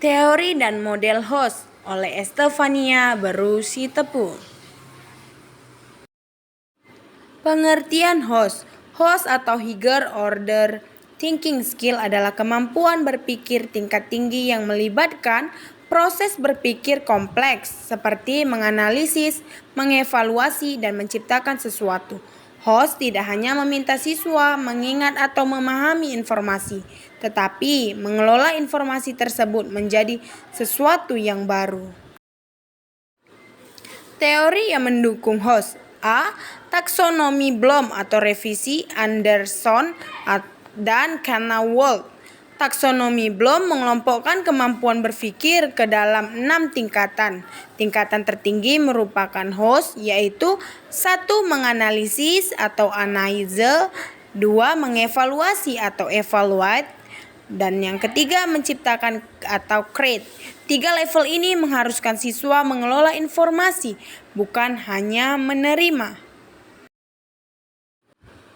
Teori dan model host oleh Estefania Berusi-Tepu. Pengertian host. Host atau higher order thinking skill adalah kemampuan berpikir tingkat tinggi yang melibatkan proses berpikir kompleks seperti menganalisis, mengevaluasi, dan menciptakan sesuatu. Host tidak hanya meminta siswa mengingat atau memahami informasi, tetapi mengelola informasi tersebut menjadi sesuatu yang baru. Teori yang mendukung host. A. Taksonomi Bloom atau revisi Anderson dan Knaus-Wald. Taksonomi Bloom mengelompokkan kemampuan berpikir ke dalam 6 tingkatan. Tingkatan tertinggi merupakan host, yaitu 1. Menganalisis atau analyze, 2. Mengevaluasi atau evaluate, dan yang ketiga menciptakan atau create. 3 level ini mengharuskan siswa mengelola informasi, bukan hanya menerima.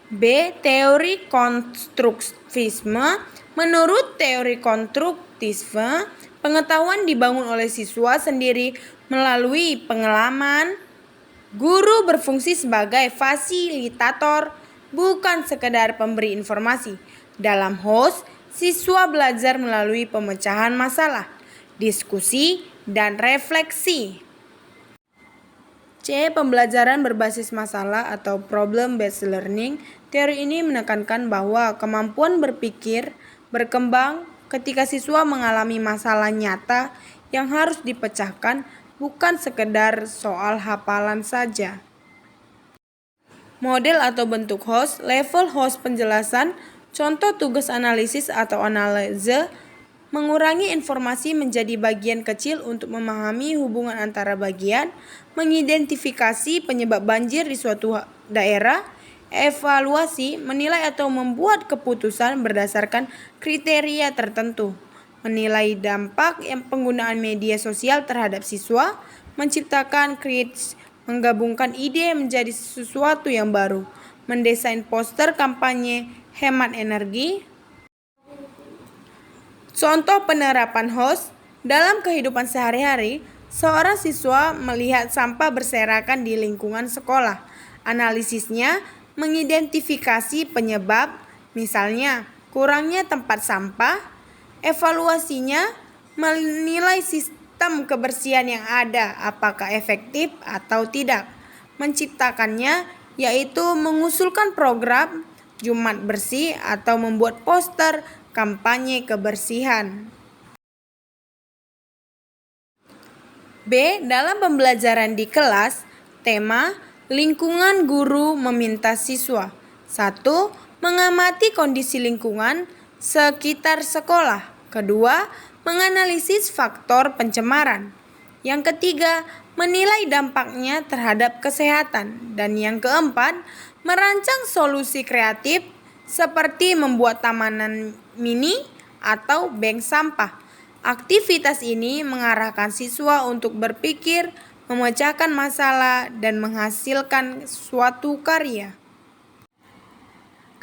B. Teori konstruktivisme. Menurut teori konstruktivisme, pengetahuan dibangun oleh siswa sendiri melalui pengalaman. Guru berfungsi sebagai fasilitator, bukan sekedar pemberi informasi. Dalam host, siswa belajar melalui pemecahan masalah, diskusi, dan refleksi. C. Pembelajaran berbasis masalah atau problem-based learning. Teori ini menekankan bahwa kemampuan berpikir berkembang ketika siswa mengalami masalah nyata yang harus dipecahkan, bukan sekedar soal hafalan saja. Model atau bentuk host. Level host penjelasan. Contoh tugas analisis atau analise mengurangi informasi menjadi bagian kecil untuk memahami hubungan antara bagian, mengidentifikasi penyebab banjir di suatu daerah, evaluasi, menilai atau membuat keputusan berdasarkan kriteria tertentu, menilai dampak penggunaan media sosial terhadap siswa, menciptakan create, menggabungkan ide menjadi sesuatu yang baru, mendesain poster kampanye hemat energi. Contoh penerapan host. Dalam kehidupan sehari-hari, seorang siswa melihat sampah berserakan di lingkungan sekolah. Analisisnya mengidentifikasi penyebab, misalnya kurangnya tempat sampah. Evaluasinya menilai sistem kebersihan yang ada, apakah efektif atau tidak. Menciptakannya yaitu mengusulkan program Jumat bersih atau membuat poster kampanye kebersihan. B. Dalam pembelajaran di kelas, tema lingkungan guru meminta siswa. 1. Mengamati kondisi lingkungan sekitar sekolah. Kedua, menganalisis faktor pencemaran. Yang ketiga, menilai dampaknya terhadap kesehatan. Dan yang keempat, merancang solusi kreatif seperti membuat tamanan mini atau bank sampah. Aktivitas ini mengarahkan siswa untuk berpikir, memecahkan masalah, dan menghasilkan suatu karya.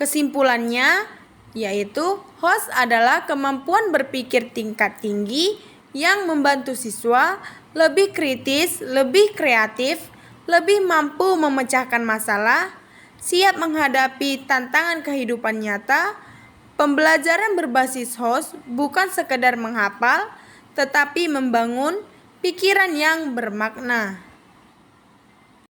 Kesimpulannya yaitu host adalah kemampuan berpikir tingkat tinggi yang membantu siswa lebih kritis, lebih kreatif, lebih mampu memecahkan masalah, siap menghadapi tantangan kehidupan nyata. Pembelajaran berbasis host bukan sekedar menghafal, tetapi membangun pikiran yang bermakna.